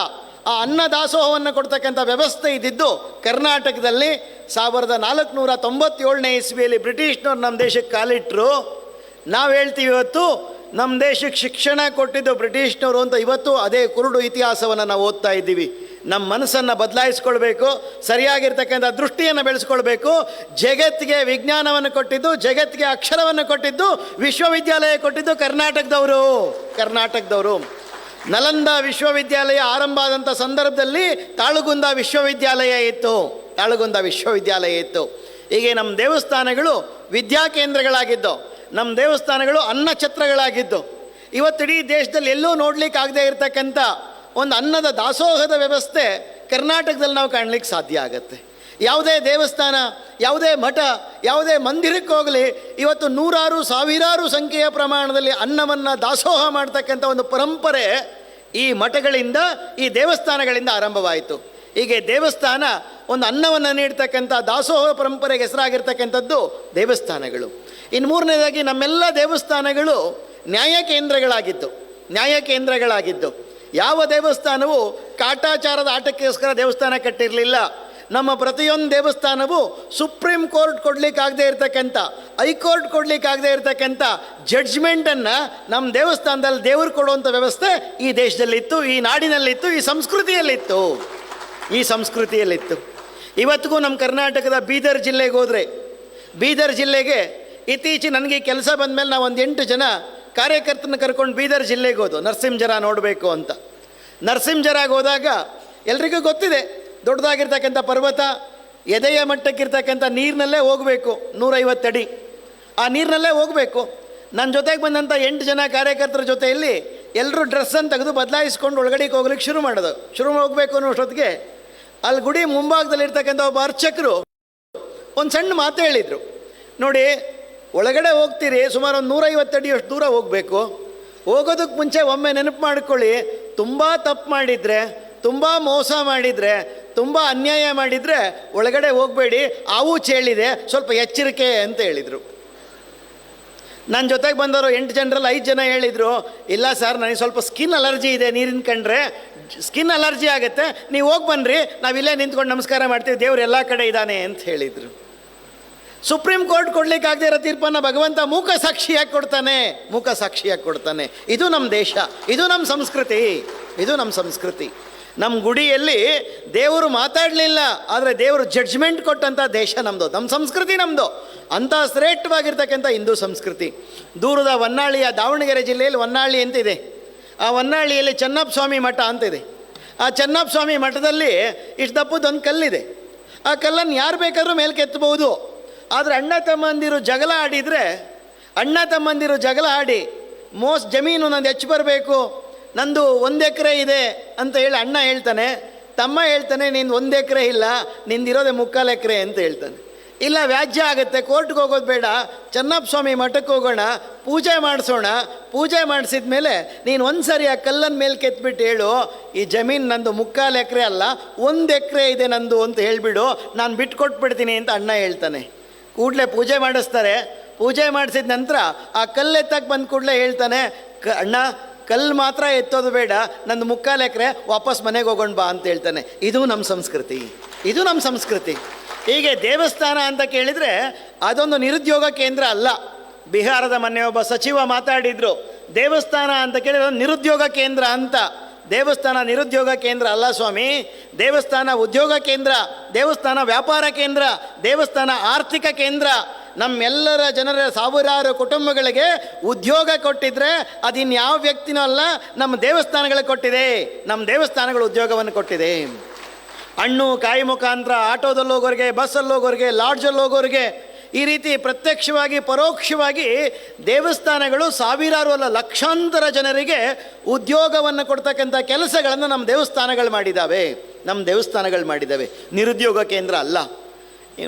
ಆ ಅನ್ನದಾಸೋಹವನ್ನು ಕೊಡ್ತಕ್ಕಂಥ ವ್ಯವಸ್ಥೆ ಇದ್ದಿದ್ದು ಕರ್ನಾಟಕದಲ್ಲಿ. 1497ನೇ ಇಸ್ವಿಯಲ್ಲಿ ಬ್ರಿಟಿಷ್ನವ್ರು ನಮ್ಮ ದೇಶಕ್ಕೆ ಕಾಲಿಟ್ಟರು. ನಾವು ಹೇಳ್ತೀವಿ ಇವತ್ತು ನಮ್ಮ ದೇಶಕ್ಕೆ ಶಿಕ್ಷಣ ಕೊಟ್ಟಿದ್ದು ಬ್ರಿಟಿಷ್ನವರು ಅಂತ. ಇವತ್ತು ಅದೇ ಕುರುಡು ಇತಿಹಾಸವನ್ನು ನಾವು ಓದ್ತಾ ಇದ್ದೀವಿ. ನಮ್ಮ ಮನಸ್ಸನ್ನು ಬದಲಾಯಿಸ್ಕೊಳ್ಬೇಕು, ಸರಿಯಾಗಿರ್ತಕ್ಕಂಥ ದೃಷ್ಟಿಯನ್ನು ಬೆಳೆಸ್ಕೊಳ್ಬೇಕು. ಜಗತ್ತಿಗೆ ವಿಜ್ಞಾನವನ್ನು ಕೊಟ್ಟಿದ್ದು, ಜಗತ್ತಿಗೆ ಅಕ್ಷರವನ್ನು ಕೊಟ್ಟಿದ್ದು, ವಿಶ್ವವಿದ್ಯಾಲಯ ಕೊಟ್ಟಿದ್ದು ಕರ್ನಾಟಕದವರು. ನಲಂದ ವಿಶ್ವವಿದ್ಯಾಲಯ ಆರಂಭ ಆದಂಥ ಸಂದರ್ಭದಲ್ಲಿ ತಾಳಗುಂದ ವಿಶ್ವವಿದ್ಯಾಲಯ ಇತ್ತು. ಹೀಗೆ ನಮ್ಮ ದೇವಸ್ಥಾನಗಳು ವಿದ್ಯಾಕೇಂದ್ರಗಳಾಗಿದ್ದು, ನಮ್ಮ ದೇವಸ್ಥಾನಗಳು ಅನ್ನಛತ್ರಗಳಾಗಿದ್ದು. ಇವತ್ತಿಡೀ ದೇಶದಲ್ಲಿ ಎಲ್ಲೂ ನೋಡಲಿಕ್ಕಾಗದೇ ಇರತಕ್ಕಂಥ ಒಂದು ಅನ್ನದ ದಾಸೋಹದ ವ್ಯವಸ್ಥೆ ಕರ್ನಾಟಕದಲ್ಲಿ ನಾವು ಕಾಣಲಿಕ್ಕೆ ಸಾಧ್ಯ ಆಗುತ್ತೆ. ಯಾವುದೇ ದೇವಸ್ಥಾನ, ಯಾವುದೇ ಮಠ, ಯಾವುದೇ ಮಂದಿರಕ್ಕೆ ಹೋಗಲಿ ಇವತ್ತು ನೂರಾರು ಸಾವಿರಾರು ಸಂಖ್ಯೆಯ ಪ್ರಮಾಣದಲ್ಲಿ ಅನ್ನವನ್ನು ದಾಸೋಹ ಮಾಡ್ತಕ್ಕಂಥ ಒಂದು ಪರಂಪರೆ ಈ ಮಠಗಳಿಂದ, ಈ ದೇವಸ್ಥಾನಗಳಿಂದ ಆರಂಭವಾಯಿತು. ಹೀಗೆ ದೇವಸ್ಥಾನ ಒಂದು ಅನ್ನವನ್ನು ನೀಡ್ತಕ್ಕಂಥ ದಾಸೋಹ ಪರಂಪರೆಗೆ ಹೆಸರಾಗಿರ್ತಕ್ಕಂಥದ್ದು ದೇವಸ್ಥಾನಗಳು. ಇನ್ನು 3ನೇದಾಗಿ ನಮ್ಮೆಲ್ಲ ದೇವಸ್ಥಾನಗಳು ನ್ಯಾಯ ಕೇಂದ್ರಗಳಾಗಿದ್ದು. ಯಾವ ದೇವಸ್ಥಾನವು ಕಾಟಾಚಾರದ ಆಟಕ್ಕೋಸ್ಕರ ದೇವಸ್ಥಾನ ಕಟ್ಟಿರಲಿಲ್ಲ. ನಮ್ಮ ಪ್ರತಿಯೊಂದು ದೇವಸ್ಥಾನವು ಸುಪ್ರೀಂ ಕೋರ್ಟ್ ಕೊಡಲಿಕ್ಕಾಗದೇ ಇರತಕ್ಕಂಥ, ಹೈಕೋರ್ಟ್ ಕೊಡಲಿಕ್ಕಾಗದೇ ಇರತಕ್ಕಂಥ ಜಡ್ಜ್ಮೆಂಟನ್ನು ನಮ್ಮ ದೇವಸ್ಥಾನದಲ್ಲಿ ದೇವರು ಕೊಡುವಂಥ ವ್ಯವಸ್ಥೆ ಈ ದೇಶದಲ್ಲಿತ್ತು, ಈ ನಾಡಿನಲ್ಲಿತ್ತು, ಈ ಸಂಸ್ಕೃತಿಯಲ್ಲಿತ್ತು. ಇವತ್ತಿಗೂ ನಮ್ಮ ಕರ್ನಾಟಕದ ಬೀದರ್ ಜಿಲ್ಲೆಗೆ ಹೋದರೆ, ಬೀದರ್ ಜಿಲ್ಲೆಗೆ ಇತ್ತೀಚೆಗೆ ನನಗೆ ಕೆಲಸ ಬಂದಮೇಲೆ ನಾವು ಒಂದು 8 ಜನ ಕಾರ್ಯಕರ್ತನ ಕರ್ಕೊಂಡು ಬೀದರ್ ಜಿಲ್ಲೆಗೆ ಹೋದು ನರಸಿಂಹಜರ ನೋಡಬೇಕು ಅಂತ. ನರಸಿಂಹಜರಾಗ ಹೋದಾಗ ಎಲ್ರಿಗೂ ಗೊತ್ತಿದೆ, ದೊಡ್ಡದಾಗಿರ್ತಕ್ಕಂಥ ಪರ್ವತ, ಎದೆಯ ಮಟ್ಟಕ್ಕಿರ್ತಕ್ಕಂಥ ನೀರಿನಲ್ಲೇ ಹೋಗಬೇಕು, 150 ಅಡಿ ಆ ನೀರಿನಲ್ಲೇ ಹೋಗಬೇಕು. ನನ್ನ ಜೊತೆಗೆ ಬಂದಂಥ 8 ಜನ ಕಾರ್ಯಕರ್ತರ ಜೊತೆಯಲ್ಲಿ ಎಲ್ಲರೂ ಡ್ರೆಸ್ಸನ್ನು ತೆಗೆದು ಬದಲಾಯಿಸ್ಕೊಂಡು ಒಳಗಡೆಗೆ ಹೋಗ್ಲಿಕ್ಕೆ ಶುರು ಹೋಗಬೇಕು ಅನ್ನೋಷ್ಟೊತ್ತಿಗೆ ಅಲ್ಲಿ ಗುಡಿ ಮುಂಭಾಗದಲ್ಲಿರ್ತಕ್ಕಂಥ ಒಬ್ಬ ಅರ್ಚಕರು ಒಂದು ಸಣ್ಣ ಮಾತು ಹೇಳಿದರು. ನೋಡಿ, ಒಳಗಡೆ ಹೋಗ್ತೀರಿ, ಸುಮಾರು ಒಂದು 150 ಅಡಿಯಷ್ಟು ದೂರ ಹೋಗಬೇಕು. ಹೋಗೋದಕ್ಕೆ ಮುಂಚೆ ಒಮ್ಮೆ ನೆನಪು ಮಾಡ್ಕೊಳ್ಳಿ, ತುಂಬ ತಪ್ಪು ಮಾಡಿದರೆ, ತುಂಬ ಮೋಸ ಮಾಡಿದರೆ, ತುಂಬ ಅನ್ಯಾಯ ಮಾಡಿದರೆ ಒಳಗಡೆ ಹೋಗಬೇಡಿ, ಆವು ಚೇಳಿದೆ, ಸ್ವಲ್ಪ ಎಚ್ಚರಿಕೆ ಅಂತ ಹೇಳಿದರು. ನನ್ನ ಜೊತೆಗೆ ಬಂದವರು 8 ಜನರಲ್ಲಿ 5 ಜನ ಹೇಳಿದರು, ಇಲ್ಲ ಸರ್ ನನಗೆ ಸ್ವಲ್ಪ ಸ್ಕಿನ್ ಅಲರ್ಜಿ ಇದೆ, ನೀರಿನ ಕಂಡ್ರೆ ಸ್ಕಿನ್ ಅಲರ್ಜಿ ಆಗುತ್ತೆ, ನೀವು ಹೋಗಿ ಬನ್ನಿರಿ, ನಾವಿಲ್ಲೇ ನಿಂತ್ಕೊಂಡು ನಮಸ್ಕಾರ ಮಾಡ್ತೀವಿ, ದೇವ್ರು ಎಲ್ಲ ಕಡೆ ಇದ್ದಾನೆ ಅಂತ ಹೇಳಿದರು. ಸುಪ್ರೀಂ ಕೋರ್ಟ್ ಕೊಡ್ಲಿಕ್ಕಾಗದೇ ಇರೋ ತೀರ್ಪನ್ನು ಭಗವಂತ ಮೂಕ ಸಾಕ್ಷಿಯಾಗಿ ಕೊಡ್ತಾನೆ. ಇದು ನಮ್ಮ ದೇಶ, ಇದು ನಮ್ಮ ಸಂಸ್ಕೃತಿ. ನಮ್ಮ ಗುಡಿಯಲ್ಲಿ ದೇವರು ಮಾತಾಡಲಿಲ್ಲ, ಆದರೆ ದೇವರು ಜಡ್ಜ್ಮೆಂಟ್ ಕೊಟ್ಟಂಥ ದೇಶ ನಮ್ಮದು, ನಮ್ಮ ಸಂಸ್ಕೃತಿ ನಮ್ಮದು. ಅಂಥ ಶ್ರೇಷ್ಠವಾಗಿರ್ತಕ್ಕಂಥ ಹಿಂದೂ ಸಂಸ್ಕೃತಿ. ದೂರದ ಹೊನ್ನಾಳಿಯ ದಾವಣಗೆರೆ ಜಿಲ್ಲೆಯಲ್ಲಿ ಹೊನ್ನಾಳಿ ಅಂತಿದೆ. ಆ ಹೊನ್ನಾಳಿಯಲ್ಲಿ ಚೆನ್ನಪ್ಪ ಸ್ವಾಮಿ ಮಠ ಅಂತಿದೆ. ಆ ಚೆನ್ನಪ್ಪ ಸ್ವಾಮಿ ಮಠದಲ್ಲಿ ಇಷ್ಟು ದಪ್ಪದೊಂದು ಕಲ್ಲಿದೆ. ಆ ಕಲ್ಲನ್ನು ಯಾರು ಬೇಕಾದ್ರೂ ಮೇಲೆ ಕೆತ್ತಬಹುದು. ಆದರೆ ಅಣ್ಣ ತಮ್ಮಂದಿರು ಜಗಳ ಆಡಿ ಜಮೀನು ನಂದು ಹೆಚ್ಚು ಬರಬೇಕು, ನಂದು 1 ಎಕರೆ ಇದೆ ಅಂತ ಹೇಳಿ ಅಣ್ಣ ಹೇಳ್ತಾನೆ. ತಮ್ಮ ಹೇಳ್ತಾನೆ, ನಿಂದು 1 ಎಕರೆ ಇಲ್ಲ, ನಿಂದಿರೋದೆ 3/4 ಎಕರೆ ಅಂತ ಹೇಳ್ತಾನೆ. ಇಲ್ಲ, ವ್ಯಾಜ್ಯ ಆಗುತ್ತೆ, ಕೋರ್ಟ್ಗೆ ಹೋಗೋದು ಬೇಡ, ಚೆನ್ನಪ್ಪ ಸ್ವಾಮಿ ಮಠಕ್ಕೆ ಹೋಗೋಣ, ಪೂಜೆ ಮಾಡಿಸೋಣ. ಪೂಜೆ ಮಾಡಿಸಿದ ಮೇಲೆ ನೀನು ಒಂದು ಸರಿ ಆ ಕಲ್ಲನ್ನು ಮೇಲೆ ಕೆತ್ಬಿಟ್ಟು ಹೇಳು, ಈ ಜಮೀನು ನಂದು 3/4 ಎಕರೆ ಅಲ್ಲ, 1 ಎಕರೆ ಇದೆ ನಂದು ಅಂತ ಹೇಳಿಬಿಡು, ನಾನು ಬಿಟ್ಕೊಟ್ಬಿಡ್ತೀನಿ ಅಂತ ಅಣ್ಣ ಹೇಳ್ತಾನೆ. ಕೂಡಲೇ ಪೂಜೆ ಮಾಡಿಸ್ತಾರೆ. ಪೂಜೆ ಮಾಡಿಸಿದ ನಂತರ ಆ ಕಲ್ಲು ಎತ್ತಕ್ಕೆ ಬಂದ ಕೂಡಲೇ ಹೇಳ್ತಾನೆ, ಅಣ್ಣ ಕಲ್ಲು ಮಾತ್ರ ಎತ್ತೋದು ಬೇಡ, ನಂದು 3/4 ಎಕರೆ, ವಾಪಸ್ ಮನೆಗೆ ಹೋಗೋಣ ಬಾ ಅಂತ ಹೇಳ್ತಾನೆ. ಇದು ನಮ್ಮ ಸಂಸ್ಕೃತಿ. ಹೀಗೆ ದೇವಸ್ಥಾನ ಅಂತ ಕೇಳಿದರೆ ಅದೊಂದು ನಿರುದ್ಯೋಗ ಕೇಂದ್ರ ಅಲ್ಲ. ಬಿಹಾರದ ಮೊನ್ನೆ ಒಬ್ಬ ಸಚಿವ ಮಾತಾಡಿದರು, ದೇವಸ್ಥಾನ ಅಂತ ಕೇಳಿದ್ರೆ ನಿರುದ್ಯೋಗ ಕೇಂದ್ರ ಅಂತ. ದೇವಸ್ಥಾನ ನಿರುದ್ಯೋಗ ಕೇಂದ್ರ ಅಲ್ಲ ಸ್ವಾಮಿ, ದೇವಸ್ಥಾನ ಉದ್ಯೋಗ ಕೇಂದ್ರ, ದೇವಸ್ಥಾನ ವ್ಯಾಪಾರ ಕೇಂದ್ರ, ದೇವಸ್ಥಾನ ಆರ್ಥಿಕ ಕೇಂದ್ರ. ನಮ್ಮೆಲ್ಲರ ಜನರ ಸಾವಿರಾರು ಕುಟುಂಬಗಳಿಗೆ ಉದ್ಯೋಗ ಕೊಟ್ಟಿದ್ರೆ ಅದಿನ್ಯಾವ ವ್ಯಕ್ತಿನೂ ಅಲ್ಲ, ನಮ್ಮ ದೇವಸ್ಥಾನಗಳಿಗೆ ಕೊಟ್ಟಿದೆ. ನಮ್ಮ ದೇವಸ್ಥಾನಗಳು ಉದ್ಯೋಗವನ್ನು ಕೊಟ್ಟಿದೆ. ಹಣ್ಣು ಕಾಯಿ ಮುಖಾಂತರ ಆಟೋದಲ್ಲಿ ಹೋಗೋರಿಗೆ, ಬಸ್ಸಲ್ಲಿ ಹೋಗೋರಿಗೆ, ಲಾಡ್ಜಲ್ಲಿ ಹೋಗೋರಿಗೆ, ಈ ರೀತಿ ಪ್ರತ್ಯಕ್ಷವಾಗಿ ಪರೋಕ್ಷವಾಗಿ ದೇವಸ್ಥಾನಗಳು ಸಾವಿರಾರು ಅಲ್ಲ ಲಕ್ಷಾಂತರ ಜನರಿಗೆ ಉದ್ಯೋಗವನ್ನು ಕೊಡ್ತಕ್ಕಂಥ ಕೆಲಸಗಳನ್ನು ನಮ್ಮ ದೇವಸ್ಥಾನಗಳು ಮಾಡಿದ್ದಾವೆ. ನಿರುದ್ಯೋಗ ಕೇಂದ್ರ ಅಲ್ಲ.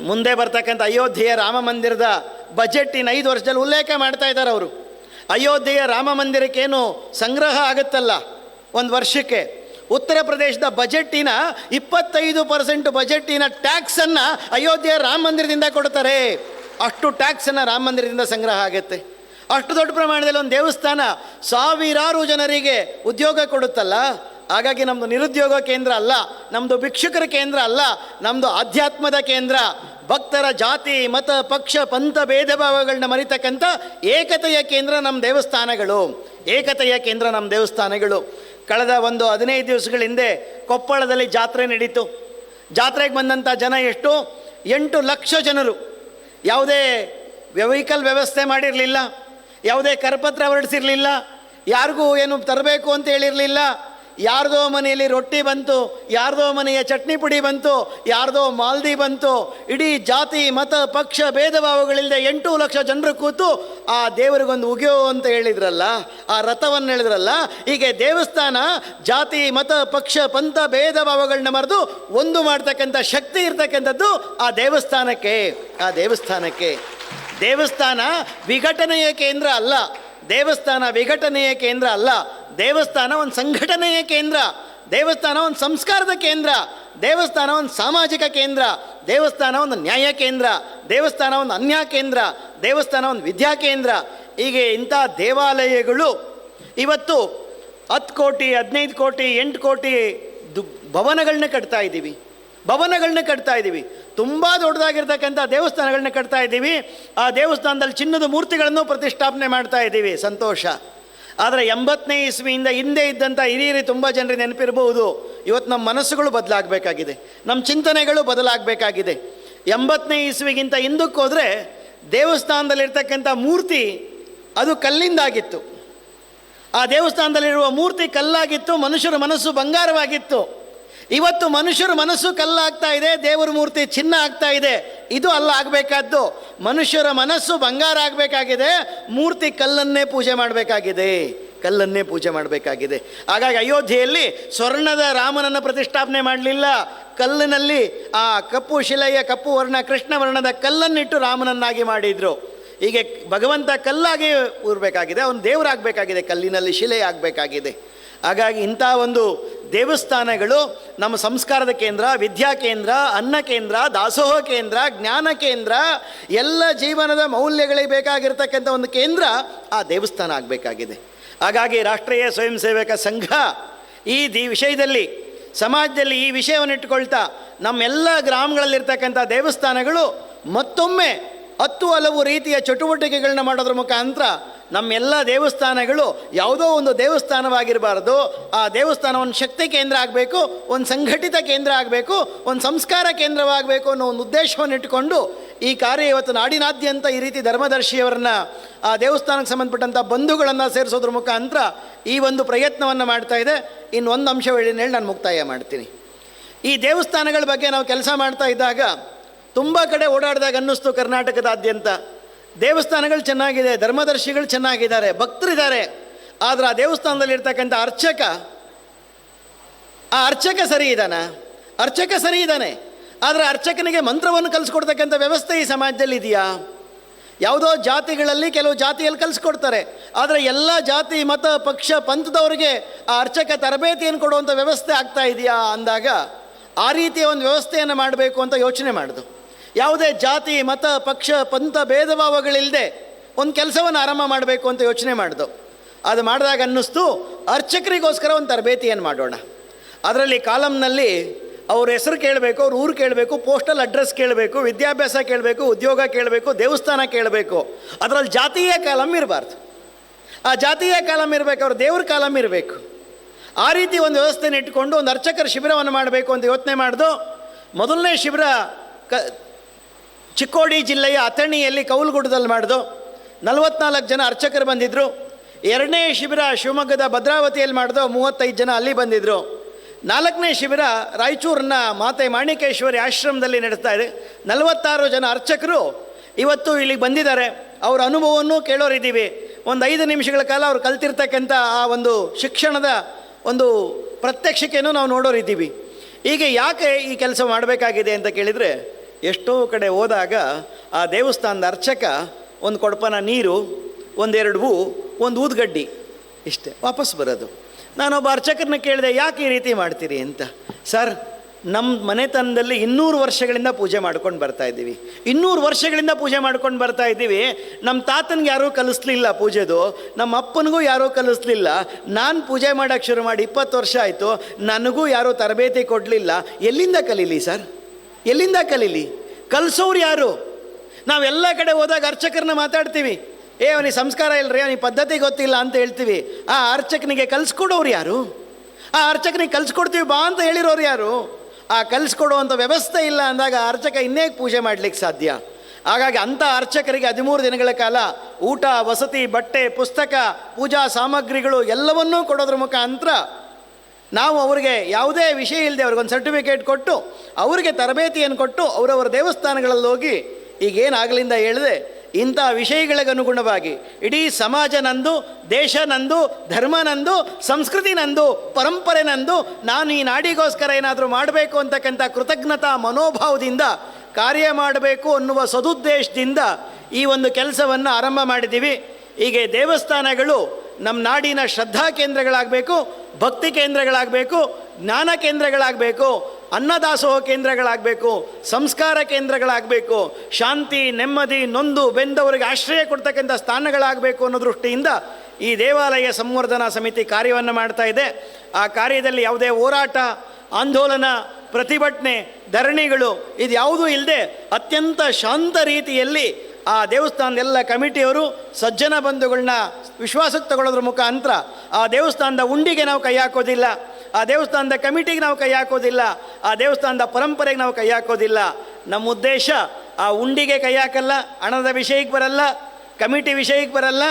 ಮುಂದೆ ಬರ್ತಕ್ಕಂಥ ಅಯೋಧ್ಯೆಯ ರಾಮ ಮಂದಿರದ ಬಜೆಟ್ ಇನ್ನು 5 ವರ್ಷದಲ್ಲಿ ಉಲ್ಲೇಖ ಮಾಡ್ತಾ ಇದ್ದಾರೆ ಅವರು. ಅಯೋಧ್ಯೆಯ ರಾಮ ಮಂದಿರಕ್ಕೇನು ಸಂಗ್ರಹ ಆಗುತ್ತಲ್ಲ ಒಂದು ವರ್ಷಕ್ಕೆ, ಉತ್ತರ ಪ್ರದೇಶದ ಬಜೆಟ್ಟಿನ 25% ಬಜೆಟ್ಟಿನ ಟ್ಯಾಕ್ಸನ್ನು ಅಯೋಧ್ಯೆಯ ರಾಮ ಮಂದಿರದಿಂದ ಕೊಡ್ತಾರೆ. ಅಷ್ಟು ಟ್ಯಾಕ್ಸನ್ನು ರಾಮ ಮಂದಿರದಿಂದ ಸಂಗ್ರಹ ಆಗುತ್ತೆ. ಅಷ್ಟು ದೊಡ್ಡ ಪ್ರಮಾಣದಲ್ಲಿ ಒಂದು ದೇವಸ್ಥಾನ ಸಾವಿರಾರು ಜನರಿಗೆ ಉದ್ಯೋಗ ಕೊಡುತ್ತಲ್ಲ. ಹಾಗಾಗಿ ನಮ್ಮದು ನಿರುದ್ಯೋಗ ಕೇಂದ್ರ ಅಲ್ಲ, ನಮ್ಮದು ಭಿಕ್ಷುಕರ ಕೇಂದ್ರ ಅಲ್ಲ, ನಮ್ಮದು ಆಧ್ಯಾತ್ಮದ ಕೇಂದ್ರ. ಭಕ್ತರ ಜಾತಿ ಮತ ಪಕ್ಷ ಪಂಥ ಭೇದ ಭಾವಗಳನ್ನ ಮರಿತಕ್ಕಂಥ ಏಕತೆಯ ಕೇಂದ್ರ ನಮ್ಮ ದೇವಸ್ಥಾನಗಳು. ಕಳೆದ ಒಂದು 15 ದಿವಸಗಳ ಹಿಂದೆ ಕೊಪ್ಪಳದಲ್ಲಿ ಜಾತ್ರೆ ನಡೀತು. ಜಾತ್ರೆಗೆ ಬಂದಂಥ ಜನ ಎಷ್ಟು? 8 ಲಕ್ಷ ಜನರು. ಯಾವುದೇ ವೆಹಿಕಲ್ ವ್ಯವಸ್ಥೆ ಮಾಡಿರಲಿಲ್ಲ, ಯಾವುದೇ ಕರಪತ್ರ ಹೊರಡಿಸಿರಲಿಲ್ಲ, ಯಾರಿಗೂ ಏನು ತರಬೇಕು ಅಂತ ಹೇಳಿರಲಿಲ್ಲ. ಯಾರ್ದೋ ಮನೆಯಲ್ಲಿ ರೊಟ್ಟಿ ಬಂತು, ಯಾರ್ದೋ ಮನೆಯ ಚಟ್ನಿ ಪುಡಿ ಬಂತು, ಯಾರ್ದೋ ಮಾಲ್ದಿ ಬಂತು. ಇಡೀ ಜಾತಿ ಮತ ಪಕ್ಷ ಭೇದ ಭಾವಗಳಿಲ್ಲದೆ 8 ಲಕ್ಷ ಜನರು ಕೂತು ಆ ದೇವರಿಗೊಂದು ಉಗಿಯೋ ಅಂತ ಹೇಳಿದ್ರಲ್ಲ, ಆ ರಥವನ್ನು ಹೇಳಿದ್ರಲ್ಲ. ಹೀಗೆ ದೇವಸ್ಥಾನ ಜಾತಿ ಮತ ಪಕ್ಷ ಪಂಥ ಭೇದ ಭಾವಗಳನ್ನ ಮರೆದು ಒಂದು ಮಾಡ್ತಕ್ಕಂಥ ಶಕ್ತಿ ಇರ್ತಕ್ಕಂಥದ್ದು ಆ ದೇವಸ್ಥಾನಕ್ಕೆ. ದೇವಸ್ಥಾನ ವಿಘಟನೆಯ ಕೇಂದ್ರ ಅಲ್ಲ, ದೇವಸ್ಥಾನ ಒಂದು ಸಂಘಟನೆಯ ಕೇಂದ್ರ, ದೇವಸ್ಥಾನ ಒಂದು ಸಂಸ್ಕಾರದ ಕೇಂದ್ರ, ದೇವಸ್ಥಾನ ಒಂದು ಸಾಮಾಜಿಕ ಕೇಂದ್ರ, ದೇವಸ್ಥಾನ ಒಂದು ನ್ಯಾಯ ಕೇಂದ್ರ, ದೇವಸ್ಥಾನ ಒಂದು ಅನ್ಯಾಯ ಕೇಂದ್ರ, ದೇವಸ್ಥಾನ ಒಂದು ವಿದ್ಯಾ ಕೇಂದ್ರ. ಹೀಗೆ ಇಂಥ ದೇವಾಲಯಗಳು ಇವತ್ತು 10 ಕೋಟಿ 15 ಕೋಟಿ 8 ಕೋಟಿ ಭವನಗಳನ್ನ ಕಟ್ತಾ ಇದ್ದೀವಿ. ತುಂಬ ದೊಡ್ಡದಾಗಿರ್ತಕ್ಕಂಥ ದೇವಸ್ಥಾನಗಳನ್ನ ಕಟ್ತಾ ಇದ್ದೀವಿ. ಆ ದೇವಸ್ಥಾನದಲ್ಲಿ ಚಿನ್ನದ ಮೂರ್ತಿಗಳನ್ನು ಪ್ರತಿಷ್ಠಾಪನೆ ಮಾಡ್ತಾ ಇದ್ದೀವಿ, ಸಂತೋಷ. ಆದರೆ 80ನೇ ಇಸ್ವಿಯಿಂದ ಹಿಂದೆ ಇದ್ದಂಥ ಹಿರಿಯರು ತುಂಬ ಜನರಿಗೆ ನೆನಪಿರಬಹುದು. ಇವತ್ತು ನಮ್ಮ ಮನಸ್ಸುಗಳು ಬದಲಾಗಬೇಕಾಗಿದೆ, ನಮ್ಮ ಚಿಂತನೆಗಳು ಬದಲಾಗಬೇಕಾಗಿದೆ. 80ನೇ ಇಸ್ವಿಗಿಂತ ಹಿಂದಕ್ಕೆ ಹೋದರೆ ದೇವಸ್ಥಾನದಲ್ಲಿರ್ತಕ್ಕಂಥ ಮೂರ್ತಿ ಅದು ಕಲ್ಲಿಂದಾಗಿತ್ತು. ಆ ದೇವಸ್ಥಾನದಲ್ಲಿರುವ ಮೂರ್ತಿ ಕಲ್ಲಾಗಿತ್ತು, ಮನುಷ್ಯರ ಮನಸ್ಸು ಬಂಗಾರವಾಗಿತ್ತು. ಇವತ್ತು ಮನುಷ್ಯರ ಮನಸ್ಸು ಕಲ್ಲಾಗ್ತಾ ಇದೆ, ದೇವರ ಮೂರ್ತಿ ಚಿನ್ನ ಆಗ್ತಾ ಇದೆ. ಇದು ಅಲ್ಲ ಆಗಬೇಕಾದ್ದು. ಮನುಷ್ಯರ ಮನಸ್ಸು ಬಂಗಾರ ಆಗಬೇಕಾಗಿದೆ, ಮೂರ್ತಿ ಕಲ್ಲನ್ನೇ ಪೂಜೆ ಮಾಡಬೇಕಾಗಿದೆ, ಕಲ್ಲನ್ನೇ ಪೂಜೆ ಮಾಡಬೇಕಾಗಿದೆ. ಹಾಗಾಗಿ ಅಯೋಧ್ಯೆಯಲ್ಲಿ ಸ್ವರ್ಣದ ರಾಮನನ್ನು ಪ್ರತಿಷ್ಠಾಪನೆ ಮಾಡಲಿಲ್ಲ, ಕಲ್ಲಿನಲ್ಲಿ ಆ ಕಪ್ಪು ಶಿಲೆಯ ಕಪ್ಪು ವರ್ಣ ಕೃಷ್ಣ ವರ್ಣದ ಕಲ್ಲನ್ನಿಟ್ಟು ರಾಮನನ್ನಾಗಿ ಮಾಡಿದರು. ಹೀಗೆ ಭಗವಂತ ಕಲ್ಲಾಗಿ ಇರಬೇಕಾಗಿದೆ, ಅವನು ದೇವರಾಗಬೇಕಾಗಿದೆ, ಕಲ್ಲಿನಲ್ಲಿ ಶಿಲೆ ಆಗಬೇಕಾಗಿದೆ. ಹಾಗಾಗಿ ಇಂಥ ಒಂದು ದೇವಸ್ಥಾನಗಳು ನಮ್ಮ ಸಂಸ್ಕಾರದ ಕೇಂದ್ರ, ವಿದ್ಯಾ ಕೇಂದ್ರ, ಅನ್ನ ಕೇಂದ್ರ, ದಾಸೋಹ ಕೇಂದ್ರ, ಜ್ಞಾನ ಕೇಂದ್ರ, ಎಲ್ಲ ಜೀವನದ ಮೌಲ್ಯಗಳಿಗೆ ಬೇಕಾಗಿರ್ತಕ್ಕಂಥ ಒಂದು ಕೇಂದ್ರ ಆ ದೇವಸ್ಥಾನ ಆಗಬೇಕಾಗಿದೆ. ಹಾಗಾಗಿ ರಾಷ್ಟ್ರೀಯ ಸ್ವಯಂ ಸೇವಕ ಸಂಘ ಈ ವಿಷಯದಲ್ಲಿ, ಸಮಾಜದಲ್ಲಿ ಈ ವಿಷಯವನ್ನು ಇಟ್ಟುಕೊಳ್ತಾ ನಮ್ಮೆಲ್ಲ ಗ್ರಾಮಗಳಲ್ಲಿರ್ತಕ್ಕಂಥ ದೇವಸ್ಥಾನಗಳು ಮತ್ತೊಮ್ಮೆ 10 ಹಲವು ರೀತಿಯ ಚಟುವಟಿಕೆಗಳನ್ನ ಮಾಡೋದ್ರ ಮುಖಾಂತರ ನಮ್ಮೆಲ್ಲ ದೇವಸ್ಥಾನಗಳು ಯಾವುದೋ ಒಂದು ದೇವಸ್ಥಾನವಾಗಿರಬಾರ್ದು, ಆ ದೇವಸ್ಥಾನ ಒಂದು ಶಕ್ತಿ ಕೇಂದ್ರ ಆಗಬೇಕು, ಒಂದು ಸಂಘಟಿತ ಕೇಂದ್ರ ಆಗಬೇಕು, ಒಂದು ಸಂಸ್ಕಾರ ಕೇಂದ್ರವಾಗಬೇಕು ಅನ್ನೋ ಒಂದು ಉದ್ದೇಶವನ್ನು ಇಟ್ಟುಕೊಂಡು ಈ ಕಾರ್ಯ ಇವತ್ತು ನಾಡಿನಾದ್ಯಂತ ಈ ರೀತಿ ಧರ್ಮದರ್ಶಿಯವರನ್ನು, ಆ ದೇವಸ್ಥಾನಕ್ಕೆ ಸಂಬಂಧಪಟ್ಟಂಥ ಬಂಧುಗಳನ್ನು ಸೇರಿಸೋದ್ರ ಮುಖಾಂತರ ಈ ಒಂದು ಪ್ರಯತ್ನವನ್ನು ಮಾಡ್ತಾ ಇದೆ. ಇನ್ನು ಒಂದು ಅಂಶ ಹೇಳಿ ನಾನು ಮುಕ್ತಾಯ ಮಾಡ್ತೀನಿ. ಈ ದೇವಸ್ಥಾನಗಳ ಬಗ್ಗೆ ನಾವು ಕೆಲಸ ಮಾಡ್ತಾ ಇದ್ದಾಗ ತುಂಬ ಕಡೆ ಓಡಾಡಿದಾಗ ಅನ್ನಿಸ್ತು, ಕರ್ನಾಟಕದಾದ್ಯಂತ ದೇವಸ್ಥಾನಗಳು ಚೆನ್ನಾಗಿದೆ, ಧರ್ಮದರ್ಶಿಗಳು ಚೆನ್ನಾಗಿದ್ದಾರೆ, ಭಕ್ತರಿದ್ದಾರೆ. ಆದರೆ ಆ ದೇವಸ್ಥಾನದಲ್ಲಿರ್ತಕ್ಕಂಥ ಅರ್ಚಕ ಸರಿ ಇದ್ದಾನೆ, ಅರ್ಚಕ ಸರಿ ಇದ್ದಾನೆ. ಆದರೆ ಅರ್ಚಕನಿಗೆ ಮಂತ್ರವನ್ನು ಕಲಿಸ್ಕೊಡ್ತಕ್ಕಂಥ ವ್ಯವಸ್ಥೆ ಈ ಸಮಾಜದಲ್ಲಿ ಇದೆಯಾ? ಯಾವುದೋ ಜಾತಿಗಳಲ್ಲಿ ಕೆಲವು ಜಾತಿಯಲ್ಲಿ ಕಲಿಸ್ಕೊಡ್ತಾರೆ, ಆದರೆ ಎಲ್ಲ ಜಾತಿ ಮತ ಪಕ್ಷ ಪಂಥದವರಿಗೆ ಆ ಅರ್ಚಕ ತರಬೇತಿಯನ್ನು ಕೊಡುವಂಥ ವ್ಯವಸ್ಥೆ ಆಗ್ತಾ ಇದೆಯಾ ಅಂದಾಗ ಆ ರೀತಿಯ ಒಂದು ವ್ಯವಸ್ಥೆಯನ್ನು ಮಾಡಬೇಕು ಅಂತ ಯೋಚನೆ ಮಾಡಿದು. ಯಾವುದೇ ಜಾತಿ ಮತ ಪಕ್ಷ ಪಂಥ ಭೇದ ಭಾವಗಳಿಲ್ಲದೆ ಒಂದು ಕೆಲಸವನ್ನು ಆರಂಭ ಮಾಡಬೇಕು ಅಂತ ಯೋಚನೆ ಮಾಡಿದು. ಅದು ಮಾಡಿದಾಗ ಅನ್ನಿಸ್ತು, ಅರ್ಚಕರಿಗೋಸ್ಕರ ಒಂದು ತರಬೇತಿಯನ್ನು ಮಾಡೋಣ. ಅದರಲ್ಲಿ ಕಾಲಮ್ನಲ್ಲಿ ಅವ್ರ ಹೆಸರು ಕೇಳಬೇಕು, ಅವ್ರ ಊರು ಕೇಳಬೇಕು, ಪೋಸ್ಟಲ್ ಅಡ್ರೆಸ್ ಕೇಳಬೇಕು, ವಿದ್ಯಾಭ್ಯಾಸ ಕೇಳಬೇಕು, ಉದ್ಯೋಗ ಕೇಳಬೇಕು, ದೇವಸ್ಥಾನ ಕೇಳಬೇಕು. ಅದರಲ್ಲಿ ಜಾತೀಯ ಕಾಲಮ್ ಇರಬಾರ್ದು. ಆ ಜಾತೀಯ ಕಾಲಮ್ ಇರಬೇಕು, ಅವ್ರ ದೇವ್ರ ಕಾಲಮ್ ಇರಬೇಕು. ಆ ರೀತಿ ಒಂದು ವ್ಯವಸ್ಥೆನ ಇಟ್ಕೊಂಡು ಒಂದು ಅರ್ಚಕರ ಶಿಬಿರವನ್ನು ಮಾಡಬೇಕು ಅಂತ ಯೋಚನೆ ಮಾಡಿದು. ಮೊದಲನೇ ಶಿಬಿರ ಚಿಕ್ಕೋಡಿ ಜಿಲ್ಲೆಯ ಅಥಣಿಯಲ್ಲಿ ಕೌಲಗುಡ್ಡದಲ್ಲಿ ಮಾಡಿದು. 44 ಜನ ಅರ್ಚಕರು ಬಂದಿದ್ದರು. ಎರಡನೇ ಶಿಬಿರ ಶಿವಮೊಗ್ಗದ ಭದ್ರಾವತಿಯಲ್ಲಿ ಮಾಡಿದು, 35 ಜನ ಅಲ್ಲಿ ಬಂದಿದ್ದರು. 4ನೇ ಶಿಬಿರ ರಾಯಚೂರಿನ ಮಾತೆ ಮಾಣಿಕೇಶ್ವರಿ ಆಶ್ರಮದಲ್ಲಿ ನಡೆಸ್ತಾ ಇದೆ. 46 ಜನ ಅರ್ಚಕರು ಇವತ್ತು ಇಲ್ಲಿಗೆ ಬಂದಿದ್ದಾರೆ. ಅವರ ಅನುಭವವನ್ನು ಕೇಳೋರಿದ್ದೀವಿ. ಒಂದು 5 ನಿಮಿಷಗಳ ಕಾಲ ಅವ್ರು ಕಲ್ತಿರ್ತಕ್ಕಂಥ ಆ ಒಂದು ಶಿಕ್ಷಣದ ಒಂದು ಪ್ರತ್ಯಕ್ಷತೆಯನ್ನು ನಾವು ನೋಡೋರಿದ್ದೀವಿ. ಹೀಗೆ ಯಾಕೆ ಈ ಕೆಲಸ ಮಾಡಬೇಕಾಗಿದೆ ಅಂತ ಕೇಳಿದರೆ, ಎಷ್ಟೋ ಕಡೆ ಹೋದಾಗ ಆ ದೇವಸ್ಥಾನದ ಅರ್ಚಕ ಒಂದು ಕೊಡಪನ ನೀರು, 1-2 ಹೂ, ಒಂದು ಊದ್ಗಡ್ಡಿ, ಇಷ್ಟೇ ವಾಪಸ್ ಬರೋದು. ನಾನೊಬ್ಬ ಅರ್ಚಕರನ್ನ ಕೇಳಿದೆ, ಯಾಕೆ ಈ ರೀತಿ ಮಾಡ್ತೀರಿ ಅಂತ. ಸರ್, ನಮ್ಮ ಮನೆತನದಲ್ಲಿ 200 ವರ್ಷಗಳಿಂದ ಪೂಜೆ ಮಾಡ್ಕೊಂಡು ಬರ್ತಾಯಿದ್ದೀವಿ, 200 ವರ್ಷಗಳಿಂದ ಪೂಜೆ ಮಾಡ್ಕೊಂಡು ಬರ್ತಾಯಿದ್ದೀವಿ. ನಮ್ಮ ತಾತನಿಗೆ ಯಾರೂ ಕಲಿಸ್ಲಿಲ್ಲ ಪೂಜೆದು, ನಮ್ಮ ಅಪ್ಪನಿಗೂ ಯಾರೂ ಕಲಿಸ್ಲಿಲ್ಲ. ನಾನು ಪೂಜೆ ಮಾಡೋಕ್ಕೆ ಶುರು ಮಾಡಿ 20 ವರ್ಷ ಆಯಿತು, ನನಗೂ ಯಾರೂ ತರಬೇತಿ ಕೊಡಲಿಲ್ಲ. ಎಲ್ಲಿಂದ ಕಲೀಲಿ ಸರ್, ಎಲ್ಲಿಂದ ಕಲೀಲಿ? ಕಲಿಸೋರು ಯಾರು? ನಾವೆಲ್ಲ ಕಡೆ ಹೋದಾಗ ಅರ್ಚಕರನ್ನ ಮಾತಾಡ್ತೀವಿ, ಅವನಿಗೆ ಸಂಸ್ಕಾರ ಇಲ್ಲರಿ, ಅವನಿಗೆ ಪದ್ಧತಿ ಗೊತ್ತಿಲ್ಲ ಅಂತ ಹೇಳ್ತೀವಿ. ಆ ಅರ್ಚಕನಿಗೆ ಕಲಿಸ್ಕೊಡೋರು ಯಾರು? ಆ ಅರ್ಚಕನಿಗೆ ಕಲಿಸ್ಕೊಡ್ತೀವಿ ಬಾ ಅಂತ ಹೇಳಿರೋರು ಯಾರು? ಆ ಕಲಿಸ್ಕೊಡುವಂಥ ವ್ಯವಸ್ಥೆ ಇಲ್ಲ ಅಂದಾಗ ಅರ್ಚಕ ಇನ್ನೇಗೆ ಪೂಜೆ ಮಾಡಲಿಕ್ಕೆ ಸಾಧ್ಯ? ಹಾಗಾಗಿ ಅಂಥ ಅರ್ಚಕರಿಗೆ 13 ದಿನಗಳ ಕಾಲ ಊಟ, ವಸತಿ, ಬಟ್ಟೆ, ಪುಸ್ತಕ, ಪೂಜಾ ಸಾಮಗ್ರಿಗಳು ಎಲ್ಲವನ್ನೂ ಕೊಡೋದ್ರ ಮುಖಾಂತರ ನಾವು ಅವರಿಗೆ ಯಾವುದೇ ವಿಷಯ ಇಲ್ಲದೆ ಅವ್ರಿಗೊಂದು ಸರ್ಟಿಫಿಕೇಟ್ ಕೊಟ್ಟು ಅವರಿಗೆ ತರಬೇತಿಯನ್ನು ಕೊಟ್ಟು ಅವರವರ ದೇವಸ್ಥಾನಗಳಲ್ಲಿ ಹೋಗಿ ಈಗೇನಾಗಲಿಂದ ಹೇಳಿದೆ ಇಂಥ ವಿಷಯಗಳಿಗೆ ಅನುಗುಣವಾಗಿ ಇಡೀ ಸಮಾಜ ನಂದು, ದೇಶ ನಂದು, ಧರ್ಮ ನಂದು, ಸಂಸ್ಕೃತಿ ನಂದು, ಪರಂಪರೆ ನಂದು, ನಾನು ಈ ನಾಡಿಗೋಸ್ಕರ ಏನಾದರೂ ಮಾಡಬೇಕು ಅಂತಕ್ಕಂಥ ಕೃತಜ್ಞತಾ ಮನೋಭಾವದಿಂದ ಕಾರ್ಯ ಮಾಡಬೇಕು ಅನ್ನುವ ಸದುದ್ದೇಶದಿಂದ ಈ ಒಂದು ಕೆಲಸವನ್ನು ಆರಂಭ ಮಾಡಿದ್ದೀವಿ. ಹೀಗೆ ದೇವಸ್ಥಾನಗಳು ನಮ್ಮ ನಾಡಿನ ಶ್ರದ್ಧಾ ಕೇಂದ್ರಗಳಾಗಬೇಕು, ಭಕ್ತಿ ಕೇಂದ್ರಗಳಾಗಬೇಕು, ಜ್ಞಾನ ಕೇಂದ್ರಗಳಾಗಬೇಕು, ಅನ್ನದಾಸೋಹ ಕೇಂದ್ರಗಳಾಗಬೇಕು, ಸಂಸ್ಕಾರ ಕೇಂದ್ರಗಳಾಗಬೇಕು, ಶಾಂತಿ, ನೆಮ್ಮದಿ, ನೊಂದು ಬೆಂದವರಿಗೆ ಆಶ್ರಯ ಕೊಡ್ತಕ್ಕಂಥ ಸ್ಥಾನಗಳಾಗಬೇಕು ಅನ್ನೋ ದೃಷ್ಟಿಯಿಂದ ಈ ದೇವಾಲಯ ಸಂವರ್ಧನಾ ಸಮಿತಿ ಕಾರ್ಯವನ್ನು ಮಾಡ್ತಾ ಇದೆ. ಆ ಕಾರ್ಯದಲ್ಲಿ ಯಾವುದೇ ಹೋರಾಟ, ಆಂದೋಲನ, ಪ್ರತಿಭಟನೆ, ಧರಣಿಗಳು ಇದು ಯಾವುದೂ ಇಲ್ಲದೆ ಅತ್ಯಂತ ಶಾಂತ ರೀತಿಯಲ್ಲಿ ಆ ದೇವಸ್ಥಾನದ ಎಲ್ಲ ಕಮಿಟಿಯವರು ಸಜ್ಜನ ಬಂಧುಗಳನ್ನ ವಿಶ್ವಾಸಕ್ಕೆ ತಗೊಳ್ಳೋದ್ರ ಮುಖಾಂತರ ಆ ದೇವಸ್ಥಾನದ ಉಂಡಿಗೆ ನಾವು ಕೈ ಹಾಕೋದಿಲ್ಲ. ಆ ದೇವಸ್ಥಾನದ ಕಮಿಟಿಗೆ ನಾವು ಕೈ ಹಾಕೋದಿಲ್ಲ, ಆ ದೇವಸ್ಥಾನದ ಪರಂಪರೆಗೆ ನಾವು ಕೈ ಹಾಕೋದಿಲ್ಲ. ನಮ್ಮ ಉದ್ದೇಶ ಆ ಉಂಡಿಗೆ ಕೈ ಹಾಕಲ್ಲ, ಹಣದ ವಿಷಯಕ್ಕೆ ಬರಲ್ಲ, ಕಮಿಟಿ ವಿಷಯಕ್ಕೆ ಬರಲ್ಲ,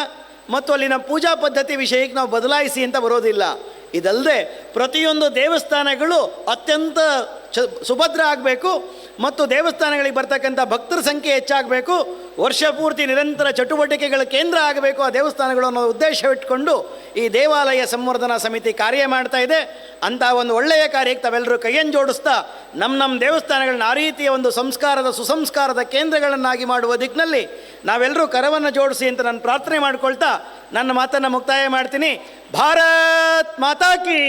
ಮತ್ತು ಅಲ್ಲಿನ ಪೂಜಾ ಪದ್ಧತಿ ವಿಷಯಕ್ಕೆ ನಾವು ಬದಲಾಯಿಸಿ ಅಂತ ಬರೋದಿಲ್ಲ. ಇದಲ್ಲದೆ ಪ್ರತಿಯೊಂದು ದೇವಸ್ಥಾನಗಳು ಅತ್ಯಂತ ಸುಭದ್ರ ಆಗಬೇಕು ಮತ್ತು ದೇವಸ್ಥಾನಗಳಿಗೆ ಬರ್ತಕ್ಕಂಥ ಭಕ್ತರ ಸಂಖ್ಯೆ ಹೆಚ್ಚಾಗಬೇಕು, ವರ್ಷ ಪೂರ್ತಿ ನಿರಂತರ ಚಟುವಟಿಕೆಗಳ ಕೇಂದ್ರ ಆಗಬೇಕು ಆ ದೇವಸ್ಥಾನಗಳು ಅನ್ನೋ ಉದ್ದೇಶವಿಟ್ಕೊಂಡು ಈ ದೇವಾಲಯ ಸಂವರ್ಧನಾ ಸಮಿತಿ ಕಾರ್ಯ ಮಾಡ್ತಾ ಇದೆ. ಅಂಥ ಒಂದು ಒಳ್ಳೆಯ ಕಾರ್ಯಕ್ಕೆ ತಾವೆಲ್ಲರೂ ಕೈಯನ್ನು ಜೋಡಿಸ್ತಾ ನಮ್ಮ ದೇವಸ್ಥಾನಗಳನ್ನ ಆ ರೀತಿಯ ಒಂದು ಸಂಸ್ಕಾರದ ಸುಸಂಸ್ಕಾರದ ಕೇಂದ್ರಗಳನ್ನಾಗಿ ಮಾಡುವ ದಿಕ್ಕಿನಲ್ಲಿ ನಾವೆಲ್ಲರೂ ಕರವನ್ನು ಜೋಡಿಸಿ ಅಂತ ನಾನು ಪ್ರಾರ್ಥನೆ ಮಾಡ್ಕೊಳ್ತಾ ನನ್ನ ಮಾತನ್ನು ಮುಕ್ತಾಯ ಮಾಡ್ತೀನಿ. ಭಾರತ್ ಮಾತಾ ಕಿ